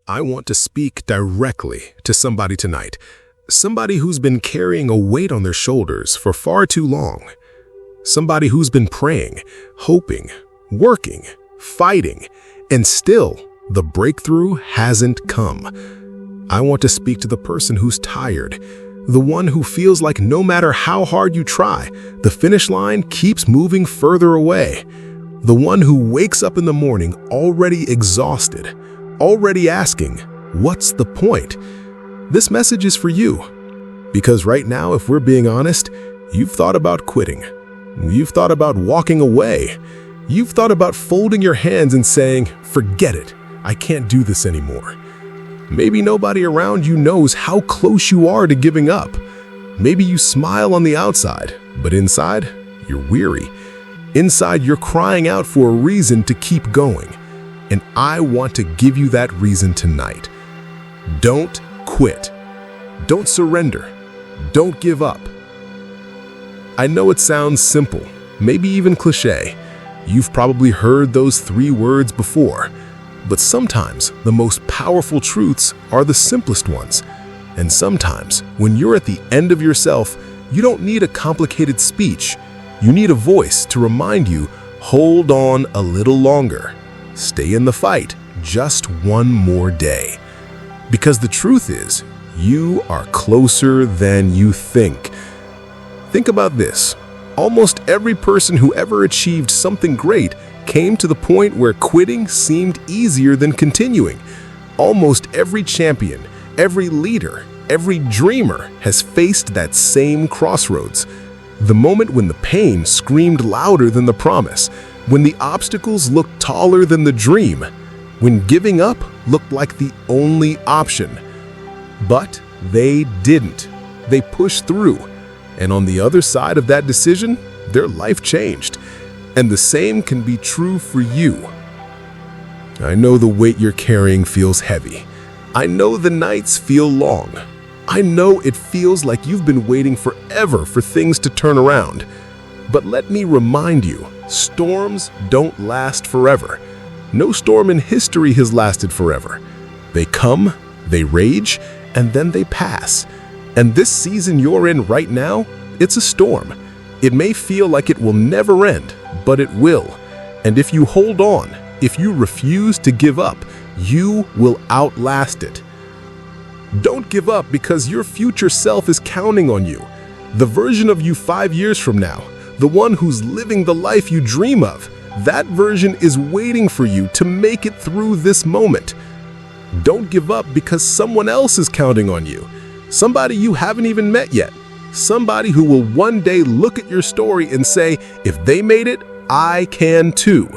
I want to speak directly to somebody tonight. Somebody who's been carrying a weight on their shoulders for far too long. Somebody who's been praying, hoping, working, fighting, and still the breakthrough hasn't come. I want to speak to the person who's tired, the one who feels like no matter how hard you try, the finish line keeps moving further away. The one who wakes up in the morning already exhausted, already asking, what's the point? This message is for you. Because right now, if we're being honest, you've thought about quitting. You've thought about walking away. You've thought about folding your hands and saying, forget it, I can't do this anymore. Maybe nobody around you knows how close you are to giving up. Maybe you smile on the outside, but inside, you're weary. Inside, you're crying out for a reason to keep going. And I want to give you that reason tonight. Don't quit. Don't surrender. Don't give up. I know it sounds simple, maybe even cliché. You've probably heard those 3 words before. But sometimes the most powerful truths are the simplest ones. And sometimes, when you're at the end of yourself, you don't need a complicated speech. You need a voice to remind you, hold on a little longer. Stay in the fight just one more day. Because the truth is, you are closer than you think. Think about this. Almost every person who ever achieved something great came to the point where quitting seemed easier than continuing. Almost every champion, every leader, every dreamer has faced that same crossroads. The moment when the pain screamed louder than the promise, when the obstacles looked taller than the dream, when giving up looked like the only option. But they didn't. They pushed through. And on the other side of that decision, their life changed. And the same can be true for you. I know the weight you're carrying feels heavy. I know the nights feel long. I know it feels like you've been waiting forever for things to turn around. But let me remind you, storms don't last forever. No storm in history has lasted forever. They come, they rage, and then they pass. And this season you're in right now, it's a storm. It may feel like it will never end, but it will. And if you hold on, if you refuse to give up, you will outlast it. Don't give up because your future self is counting on you. The version of you 5 years from now, the one who's living the life you dream of, that version is waiting for you to make it through this moment. Don't give up because someone else is counting on you. Somebody you haven't even met yet. Somebody who will one day look at your story and say, if they made it, I can too.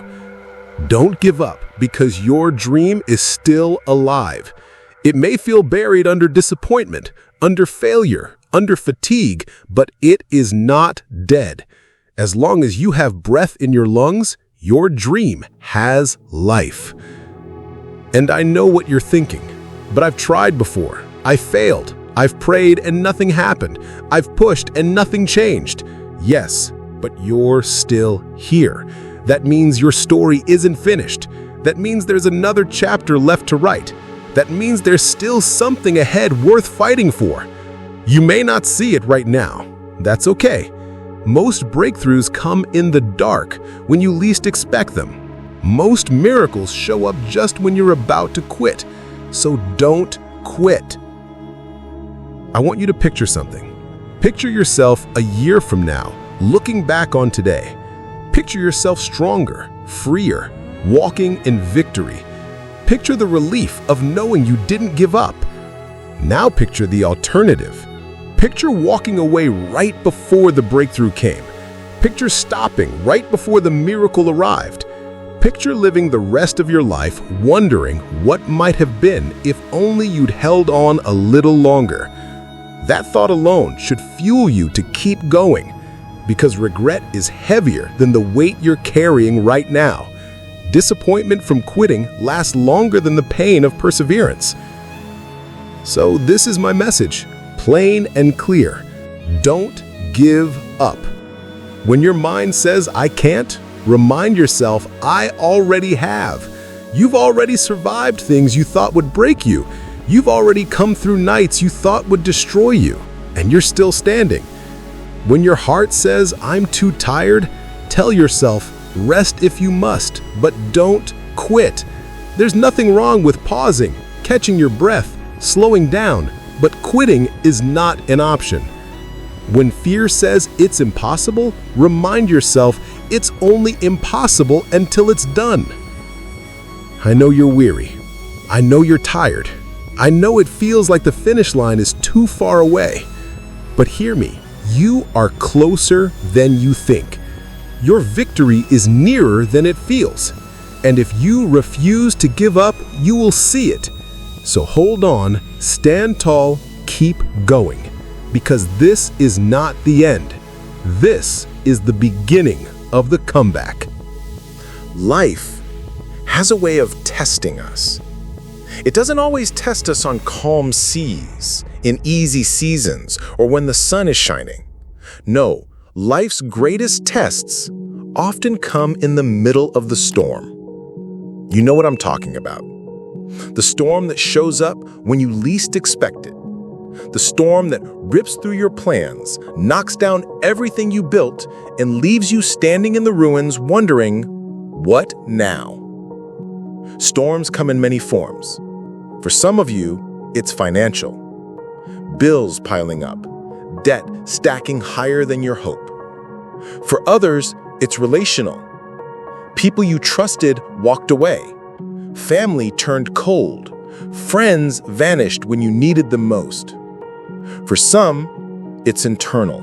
Don't give up because your dream is still alive. It may feel buried under disappointment, under failure, under fatigue, but it is not dead. As long as you have breath in your lungs, your dream has life. And I know what you're thinking, but I've tried before. I failed. I've prayed and nothing happened. I've pushed and nothing changed. Yes, but you're still here. That means your story isn't finished. That means there's another chapter left to write. That means there's still something ahead worth fighting for. You may not see it right now. That's okay. Most breakthroughs come in the dark, when you least expect them. Most miracles show up just when you're about to quit. So don't quit. I want you to picture something. Picture yourself a year from now, looking back on today. Picture yourself stronger, freer, walking in victory. Picture the relief of knowing you didn't give up. Now picture the alternative. Picture walking away right before the breakthrough came. Picture stopping right before the miracle arrived. Picture living the rest of your life wondering what might have been if only you'd held on a little longer. That thought alone should fuel you to keep going, because regret is heavier than the weight you're carrying right now. Disappointment from quitting lasts longer than the pain of perseverance. So this is my message, plain and clear. Don't give up. When your mind says, I can't, remind yourself, I already have. You've already survived things you thought would break you. You've already come through nights you thought would destroy you, and you're still standing. When your heart says, "I'm too tired," tell yourself, rest if you must, but don't quit. There's nothing wrong with pausing, catching your breath, slowing down, but quitting is not an option. When fear says it's impossible, remind yourself it's only impossible until it's done. I know you're weary. I know you're tired. I know it feels like the finish line is too far away. But hear me, you are closer than you think. Your victory is nearer than it feels. And if you refuse to give up, you will see it. So hold on, stand tall, keep going. Because this is not the end. This is the beginning of the comeback. Life has a way of testing us. It doesn't always test us on calm seas, in easy seasons, or when the sun is shining. No, life's greatest tests often come in the middle of the storm. You know what I'm talking about. The storm that shows up when you least expect it. The storm that rips through your plans, knocks down everything you built, and leaves you standing in the ruins wondering, what now? Storms come in many forms. For some of you, it's financial. Bills piling up, debt stacking higher than your hope. For others, it's relational. People you trusted walked away. Family turned cold. Friends vanished when you needed them most. For some, it's internal.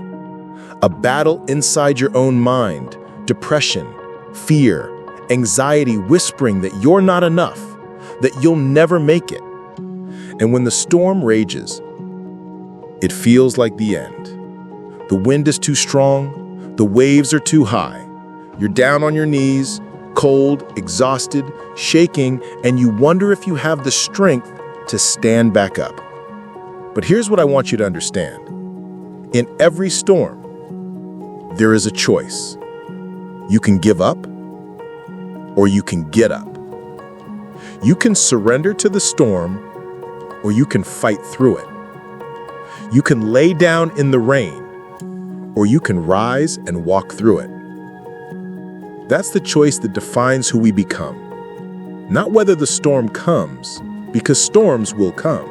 A battle inside your own mind, depression, fear, anxiety whispering that you're not enough, that you'll never make it. And when the storm rages, it feels like the end. The wind is too strong, the waves are too high. You're down on your knees, cold, exhausted, shaking, and you wonder if you have the strength to stand back up. But here's what I want you to understand. In every storm, there is a choice. You can give up, or you can get up. You can surrender to the storm, or you can fight through it. You can lay down in the rain, or you can rise and walk through it. That's the choice that defines who we become. Not whether the storm comes, because storms will come.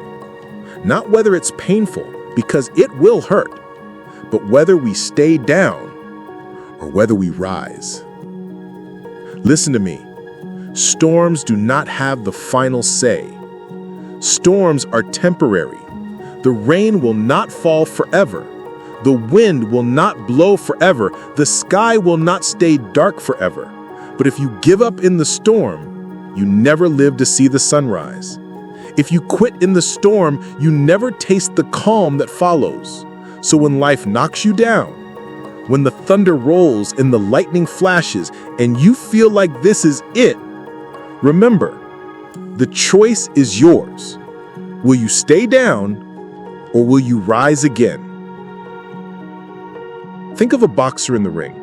Not whether it's painful, because it will hurt, but whether we stay down or whether we rise. Listen to me. Storms do not have the final say. Storms are temporary. The rain will not fall forever. The wind will not blow forever. The sky will not stay dark forever. But if you give up in the storm, you never live to see the sunrise. If you quit in the storm, you never taste the calm that follows. So when life knocks you down, when the thunder rolls and the lightning flashes, and you feel like this is it, remember, the choice is yours. Will you stay down, or will you rise again? Think of a boxer in the ring.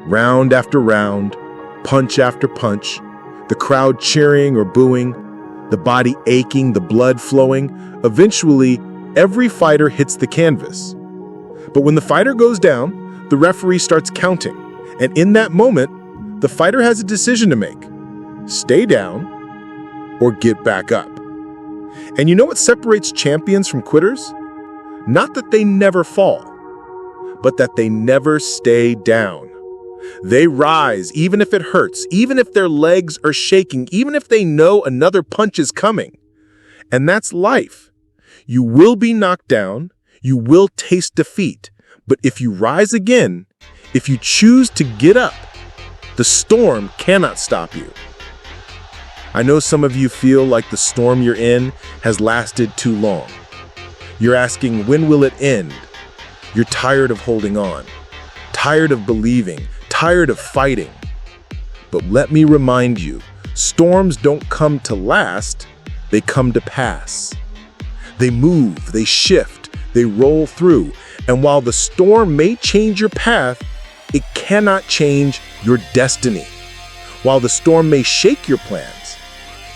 Round after round, punch after punch, the crowd cheering or booing, the body aching, the blood flowing. Eventually, every fighter hits the canvas. But when the fighter goes down, the referee starts counting. And in that moment, the fighter has a decision to make. Stay down or get back up. And you know what separates champions from quitters? Not that they never fall, but that they never stay down. They rise even if it hurts, even if their legs are shaking, even if they know another punch is coming. And that's life. You will be knocked down, you will taste defeat, but if you rise again, if you choose to get up, the storm cannot stop you. I know some of you feel like the storm you're in has lasted too long. You're asking, when will it end? You're tired of holding on, tired of believing, tired of fighting. But let me remind you, storms don't come to last, they come to pass. They move, they shift, they roll through. And while the storm may change your path, it cannot change your destiny. While the storm may shake your plans,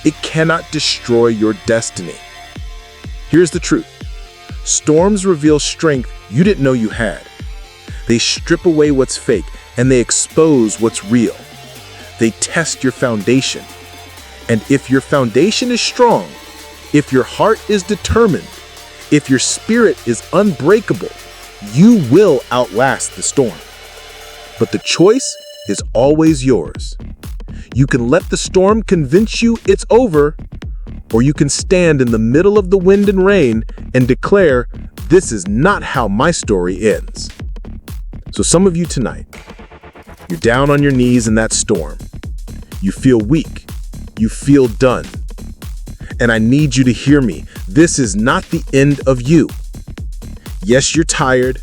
It cannot destroy your destiny. Here's the truth. Storms reveal strength you didn't know you had. They strip away what's fake and they expose what's real. They test your foundation. And if your foundation is strong, if your heart is determined, if your spirit is unbreakable, you will outlast the storm. But the choice is always yours. You can let the storm convince you it's over, or you can stand in the middle of the wind and rain and declare, this is not how my story ends. So some of you tonight, you're down on your knees in that storm. You feel weak. You feel done. And I need you to hear me. This is not the end of you. Yes, you're tired.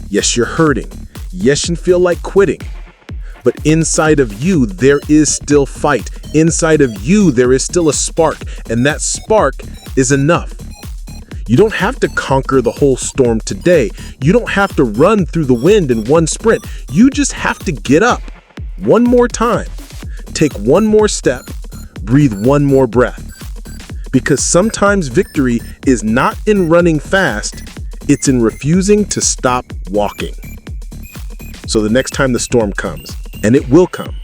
Yes, you're hurting. Yes, you feel like quitting. But inside of you, there is still fight. Inside of you, there is still a spark, and that spark is enough. You don't have to conquer the whole storm today. You don't have to run through the wind in one sprint. You just have to get up one more time, take one more step, breathe one more breath. Because sometimes victory is not in running fast, it's in refusing to stop walking. So the next time the storm comes, and it will come,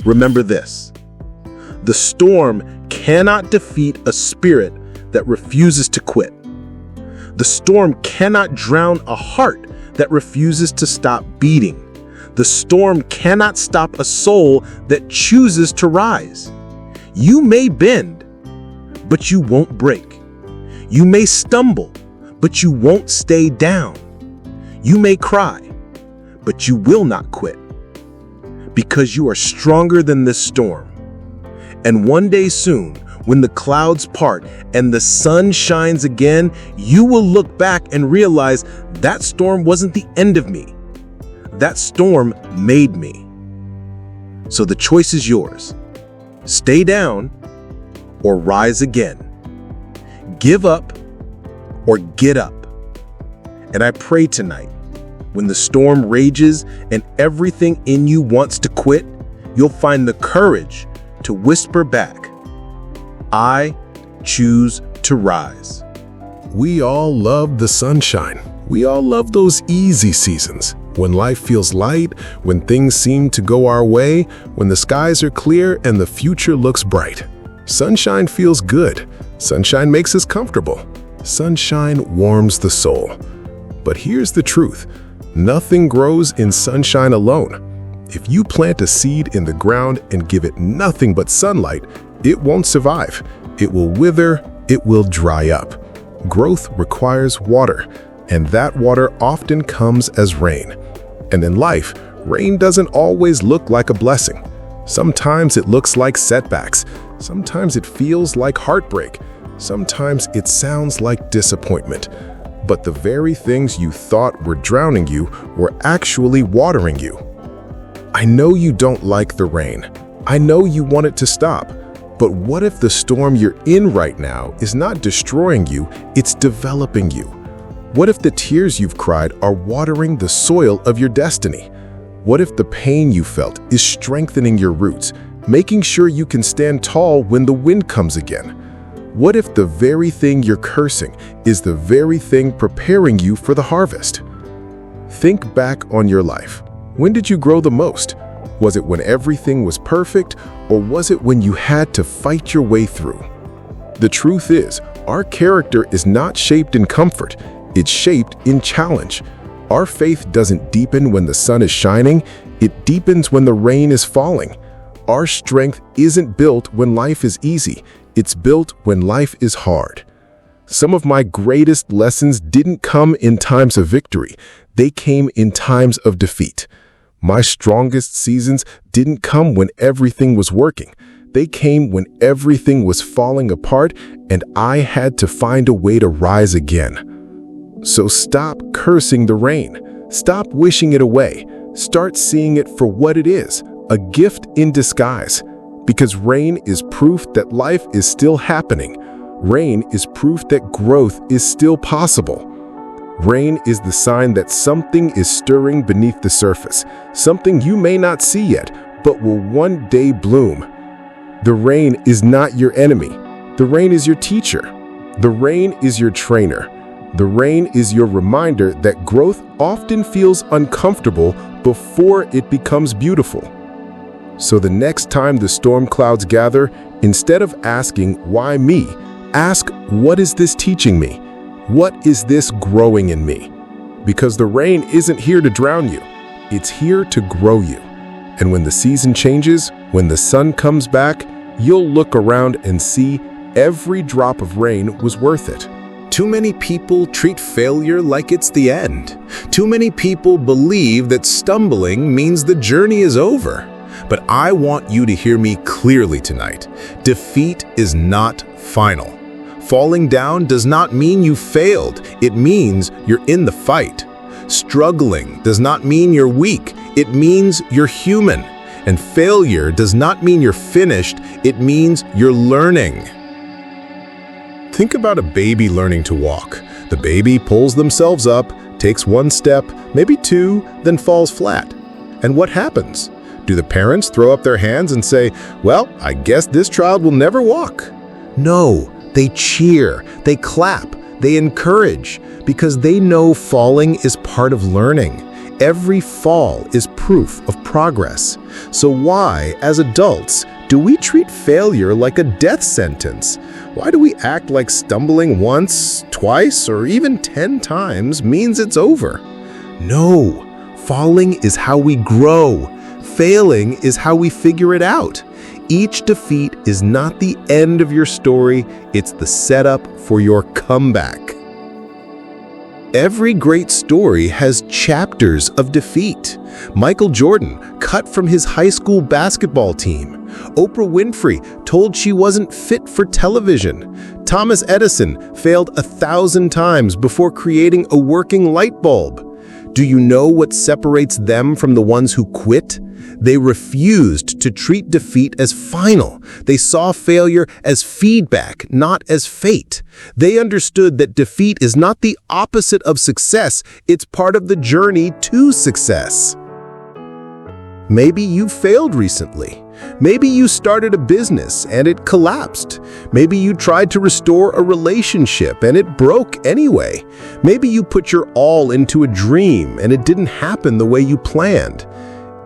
remember this. The storm cannot defeat a spirit that refuses to quit. The storm cannot drown a heart that refuses to stop beating. The storm cannot stop a soul that chooses to rise. You may bend, but you won't break. You may stumble, but you won't stay down. You may cry, but you will not quit. Because you are stronger than this storm. And one day soon, when the clouds part and the sun shines again, you will look back and realize that storm wasn't the end of me. That storm made me. So the choice is yours. Stay down or rise again. Give up or get up. And I pray tonight, when the storm rages and everything in you wants to quit, you'll find the courage to whisper back, I choose to rise. We all love the sunshine. We all love those easy seasons. When life feels light, when things seem to go our way, when the skies are clear and the future looks bright. Sunshine feels good. Sunshine makes us comfortable. Sunshine warms the soul. But here's the truth. Nothing grows in sunshine alone. If you plant a seed in the ground and give it nothing but sunlight, it won't survive. It will wither, it will dry up. Growth requires water, and that water often comes as rain. And in life, rain doesn't always look like a blessing. Sometimes it looks like setbacks. Sometimes it feels like heartbreak. Sometimes it sounds like disappointment. But the very things you thought were drowning you were actually watering you. I know you don't like the rain. I know you want it to stop. But what if the storm you're in right now is not destroying you, it's developing you? What if the tears you've cried are watering the soil of your destiny? What if the pain you felt is strengthening your roots, making sure you can stand tall when the wind comes again? What if the very thing you're cursing is the very thing preparing you for the harvest? Think back on your life. When did you grow the most? Was it when everything was perfect, or was it when you had to fight your way through? The truth is, our character is not shaped in comfort, it's shaped in challenge. Our faith doesn't deepen when the sun is shining, it deepens when the rain is falling. Our strength isn't built when life is easy, it's built when life is hard. Some of my greatest lessons didn't come in times of victory, they came in times of defeat. My strongest seasons didn't come when everything was working. They came when everything was falling apart and I had to find a way to rise again. So stop cursing the rain. Stop wishing it away. Start seeing it for what it is, a gift in disguise. Because rain is proof that life is still happening. Rain is proof that growth is still possible. Rain is the sign that something is stirring beneath the surface, something you may not see yet, but will one day bloom. The rain is not your enemy. The rain is your teacher. The rain is your trainer. The rain is your reminder that growth often feels uncomfortable before it becomes beautiful. So the next time the storm clouds gather, instead of asking, "Why me?" ask, "What is this teaching me? What is this growing in me?" Because the rain isn't here to drown you. It's here to grow you. And when the season changes, when the sun comes back, you'll look around and see every drop of rain was worth it. Too many people treat failure like it's the end. Too many people believe that stumbling means the journey is over. But I want you to hear me clearly tonight. Defeat is not final. Falling down does not mean you failed. It means you're in the fight. Struggling does not mean you're weak. It means you're human. And failure does not mean you're finished. It means you're learning. Think about a baby learning to walk. The baby pulls themselves up, takes one step, maybe two, then falls flat. And what happens? Do the parents throw up their hands and say, "Well, I guess this child will never walk"? No, they cheer, they clap, they encourage, because they know falling is part of learning. Every fall is proof of progress. So why, as adults, do we treat failure like a death sentence? Why do we act like stumbling once, twice, or even 10 times means it's over? No, falling is how we grow. Failing is how we figure it out. Each defeat is not the end of your story, it's the setup for your comeback. Every great story has chapters of defeat. Michael Jordan cut from his high school basketball team. Oprah Winfrey told she wasn't fit for television. Thomas Edison failed 1,000 times before creating a working light bulb. Do you know what separates them from the ones who quit? They refused to treat defeat as final. They saw failure as feedback, not as fate. They understood that defeat is not the opposite of success, it's part of the journey to success. Maybe you failed recently. Maybe you started a business and it collapsed. Maybe you tried to restore a relationship and it broke anyway. Maybe you put your all into a dream and it didn't happen the way you planned.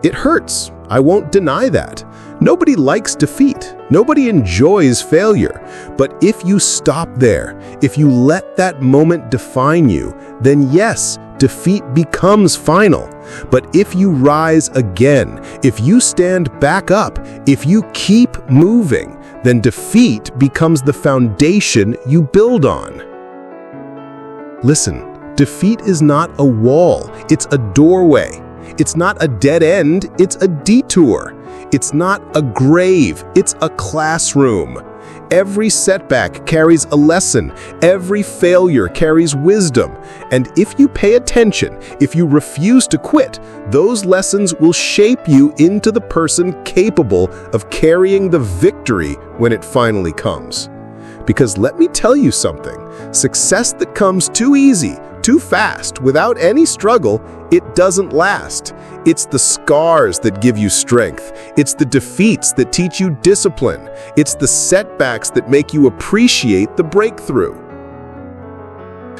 It hurts. I won't deny that. Nobody likes defeat. Nobody enjoys failure. But if you stop there, if you let that moment define you, then yes, defeat becomes final. But if you rise again, if you stand back up, if you keep moving, then defeat becomes the foundation you build on. Listen, defeat is not a wall, it's a doorway. It's not a dead end, it's a detour. It's not a grave, it's a classroom. Every setback carries a lesson. Every failure carries wisdom. And if you pay attention, if you refuse to quit, those lessons will shape you into the person capable of carrying the victory when it finally comes. Because let me tell you something, success that comes too easy, too fast, without any struggle, it doesn't last. It's the scars that give you strength. It's the defeats that teach you discipline. It's the setbacks that make you appreciate the breakthrough.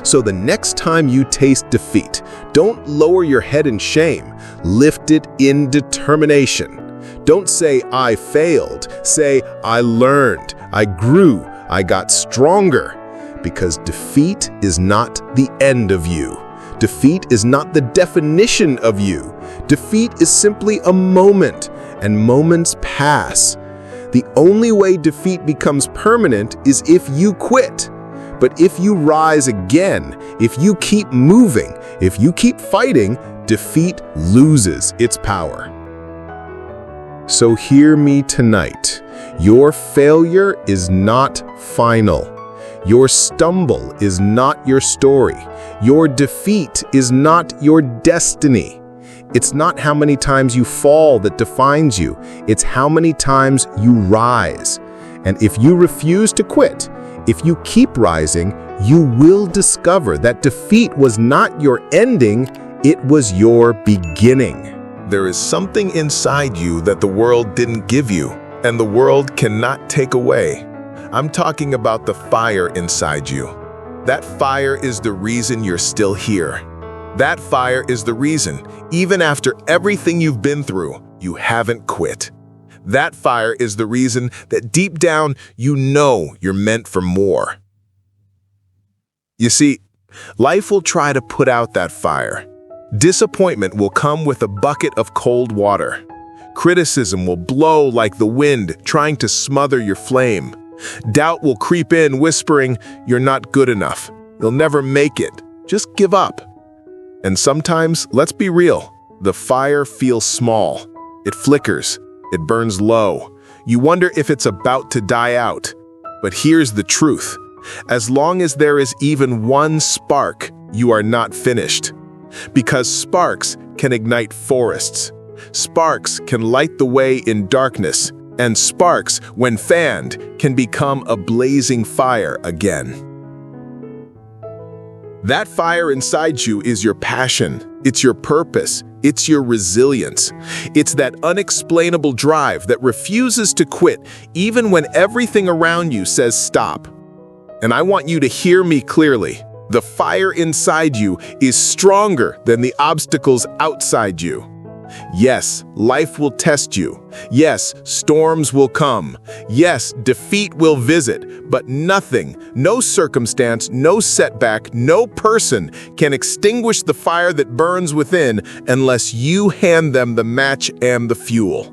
So the next time you taste defeat, don't lower your head in shame. Lift it in determination. Don't say, "I failed." Say, "I learned, I grew, I got stronger." Because defeat is not the end of you. Defeat is not the definition of you. Defeat is simply a moment, and moments pass. The only way defeat becomes permanent is if you quit. But if you rise again, if you keep moving, if you keep fighting, defeat loses its power. So hear me tonight. Your failure is not final. Your stumble is not your story. Your defeat is not your destiny. It's not how many times you fall that defines you. It's how many times you rise. And if you refuse to quit, if you keep rising, you will discover that defeat was not your ending, it was your beginning. There is something inside you that the world didn't give you. and the world cannot take away. I'm talking about the fire inside you. That fire is the reason you're still here. That fire is the reason, even after everything you've been through, you haven't quit. That fire is the reason that deep down you know you're meant for more. You see, life will try to put out that fire. Disappointment will come with a bucket of cold water. Criticism will blow like the wind, trying to smother your flame. Doubt will creep in, whispering, "You're not good enough. You'll never make it. Just give up." And sometimes, let's be real, the fire feels small. It flickers. It burns low. You wonder if it's about to die out. But here's the truth. As long as there is even one spark, you are not finished. Because sparks can ignite forests. Sparks can light the way in darkness. And sparks, when fanned, can become a blazing fire again. That fire inside you is your passion. It's your purpose. It's your resilience. It's that unexplainable drive that refuses to quit even when everything around you says stop. And I want you to hear me clearly. The fire inside you is stronger than the obstacles outside you. Yes, life will test you. Yes, storms will come. Yes, defeat will visit. But nothing, no circumstance, no setback, no person can extinguish the fire that burns within unless you hand them the match and the fuel.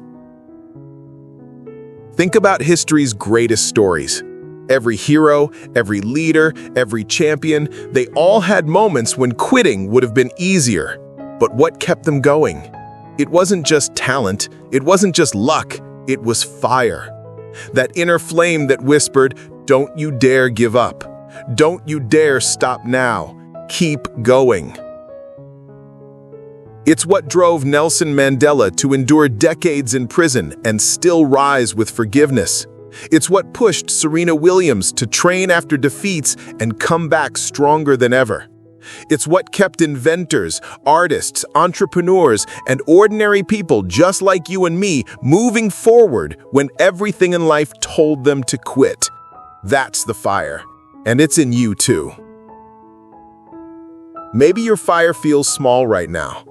Think about history's greatest stories. Every hero, every leader, every champion, they all had moments when quitting would have been easier. But what kept them going? It wasn't just talent, it wasn't just luck, it was fire. That inner flame that whispered, "Don't you dare give up. Don't you dare stop now. Keep going." It's what drove Nelson Mandela to endure decades in prison and still rise with forgiveness. It's what pushed Serena Williams to train after defeats and come back stronger than ever. It's what kept inventors, artists, entrepreneurs, and ordinary people just like you and me moving forward when everything in life told them to quit. That's the fire, and it's in you too. Maybe your fire feels small right now.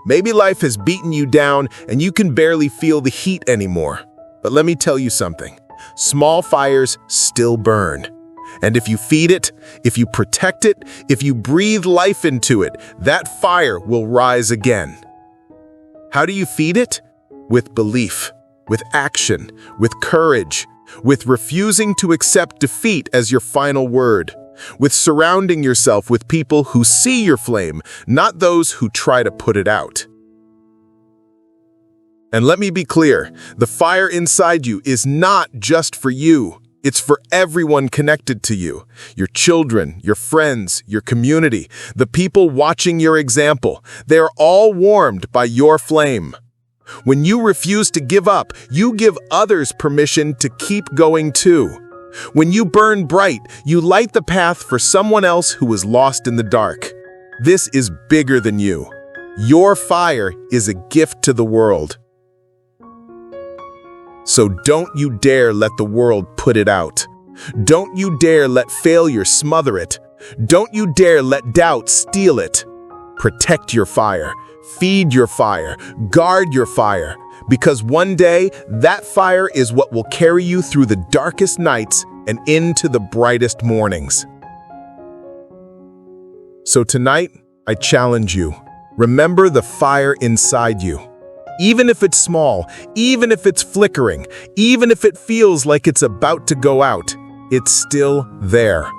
Maybe life has beaten you down and you can barely feel the heat anymore. But let me tell you something. Small fires still burn. And if you feed it, if you protect it, if you breathe life into it, that fire will rise again. How do you feed it? With belief, with action, with courage, with refusing to accept defeat as your final word, with surrounding yourself with people who see your flame, not those who try to put it out. And let me be clear, the fire inside you is not just for you. It's for everyone connected to you, your children, your friends, your community, the people watching your example. They're all warmed by your flame. When you refuse to give up, you give others permission to keep going too. When you burn bright, you light the path for someone else who was lost in the dark. This is bigger than you. Your fire is a gift to the world. So don't you dare let the world put it out. Don't you dare let failure smother it. Don't you dare let doubt steal it. Protect your fire. Feed your fire. Guard your fire. Because one day, that fire is what will carry you through the darkest nights and into the brightest mornings. So tonight, I challenge you. Remember the fire inside you. Even if it's small, even if it's flickering, even if it feels like it's about to go out, it's still there.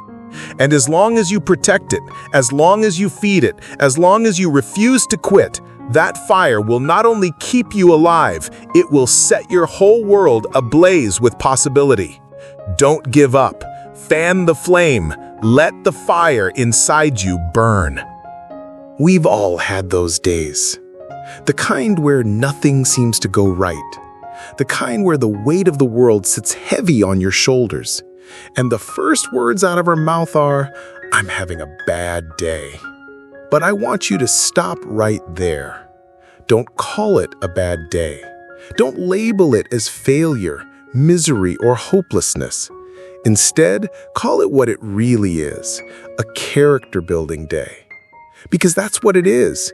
And as long as you protect it, as long as you feed it, as long as you refuse to quit, that fire will not only keep you alive, it will set your whole world ablaze with possibility. Don't give up. Fan the flame. Let the fire inside you burn. We've all had those days. The kind where nothing seems to go right. The kind where the weight of the world sits heavy on your shoulders. And the first words out of our mouth are, "I'm having a bad day." But I want you to stop right there. Don't call it a bad day. Don't label it as failure. misery, or hopelessness. Instead, call it what it really is, a character-building day. Because that's what it is.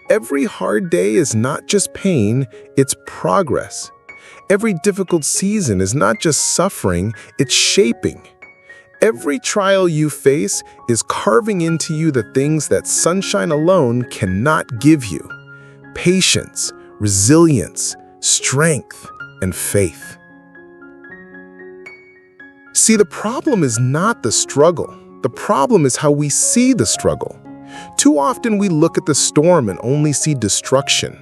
Every hard day is not just pain, it's progress. Every difficult season is not just suffering, it's shaping. Every trial you face is carving into you the things that sunshine alone cannot give you: patience, resilience, strength, and faith. See, the problem is not the struggle. The problem is how we see the struggle. Too often we look at the storm and only see destruction.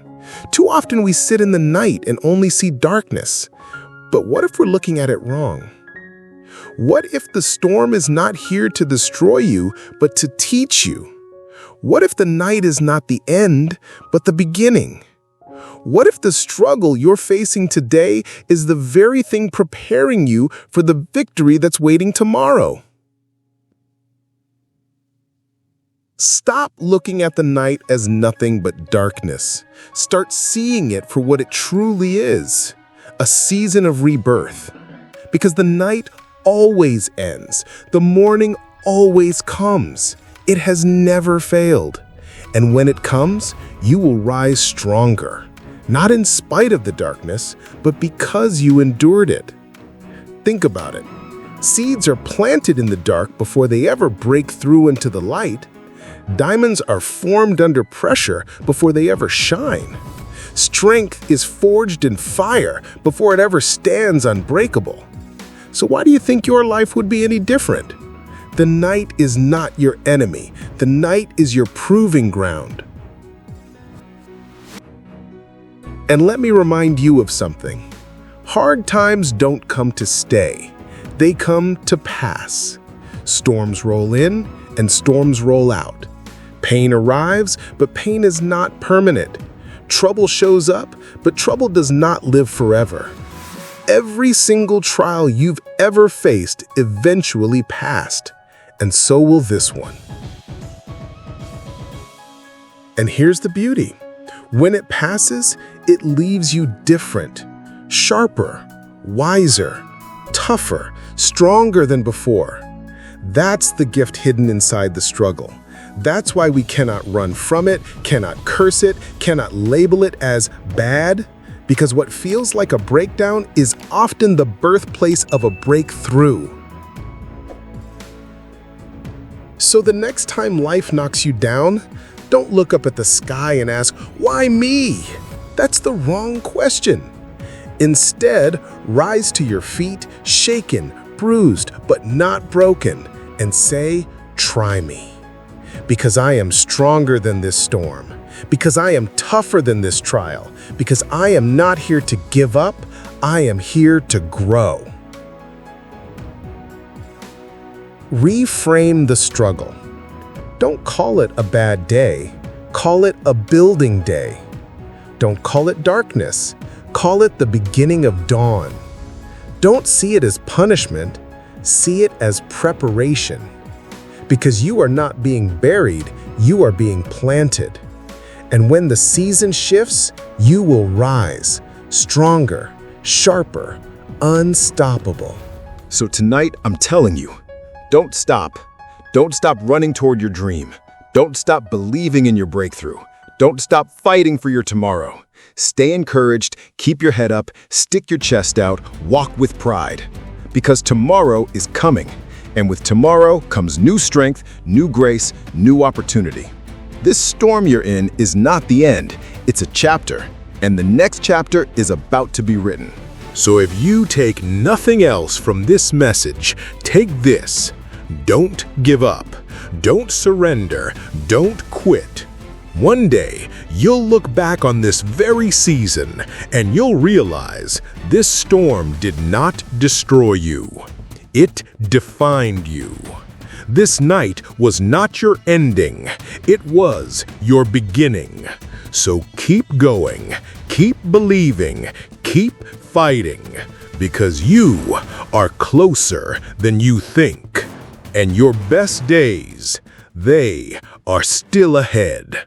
Too often we sit in the night and only see darkness. But what if we're looking at it wrong? What if the storm is not here to destroy you, but to teach you? What if the night is not the end, but the beginning? What if the struggle you're facing today is the very thing preparing you for the victory that's waiting tomorrow? Stop looking at the night as nothing but darkness. Start seeing it for what it truly is, a season of rebirth. Because the night always ends. The morning always comes. It has never failed. And when it comes, you will rise stronger. Not in spite of the darkness, but because you endured it. Think about it. Seeds are planted in the dark before they ever break through into the light. Diamonds are formed under pressure before they ever shine. Strength is forged in fire before it ever stands unbreakable. So why do you think your life would be any different? The night is not your enemy. The night is your proving ground. And let me remind you of something. Hard times don't come to stay. They come to pass. Storms roll in and storms roll out. Pain arrives, but pain is not permanent. Trouble shows up, but trouble does not live forever. Every single trial you've ever faced eventually passed, and so will this one. And here's the beauty. When it passes, it leaves you different, sharper, wiser, tougher, stronger than before. That's the gift hidden inside the struggle. That's why we cannot run from it, cannot curse it, cannot label it as bad, because what feels like a breakdown is often the birthplace of a breakthrough. So the next time life knocks you down, don't look up at the sky and ask, "Why me?" That's the wrong question. Instead, rise to your feet, shaken, bruised, but not broken, and say, "Try me." Because I am stronger than this storm. Because I am tougher than this trial. Because I am not here to give up, I am here to grow. Reframe the struggle. Don't call it a bad day. Call it a building day. Don't call it darkness. Call it the beginning of dawn. Don't see it as punishment. See it as preparation. Because you are not being buried, you are being planted. And when the season shifts, you will rise, stronger, sharper, unstoppable. So tonight, I'm telling you, don't stop. Don't stop running toward your dream. Don't stop believing in your breakthrough. Don't stop fighting for your tomorrow. Stay encouraged, keep your head up, stick your chest out, walk with pride. Because tomorrow is coming. And with tomorrow comes new strength, new grace, new opportunity. This storm you're in is not the end, it's a chapter. And the next chapter is about to be written. So if you take nothing else from this message, take this. Don't give up. Don't surrender. Don't quit. One day, you'll look back on this very season and you'll realize this storm did not destroy you. It defined you. This night was not your ending. It was your beginning. So keep going, keep believing, keep fighting, because you are closer than you think. And your best days, they are still ahead.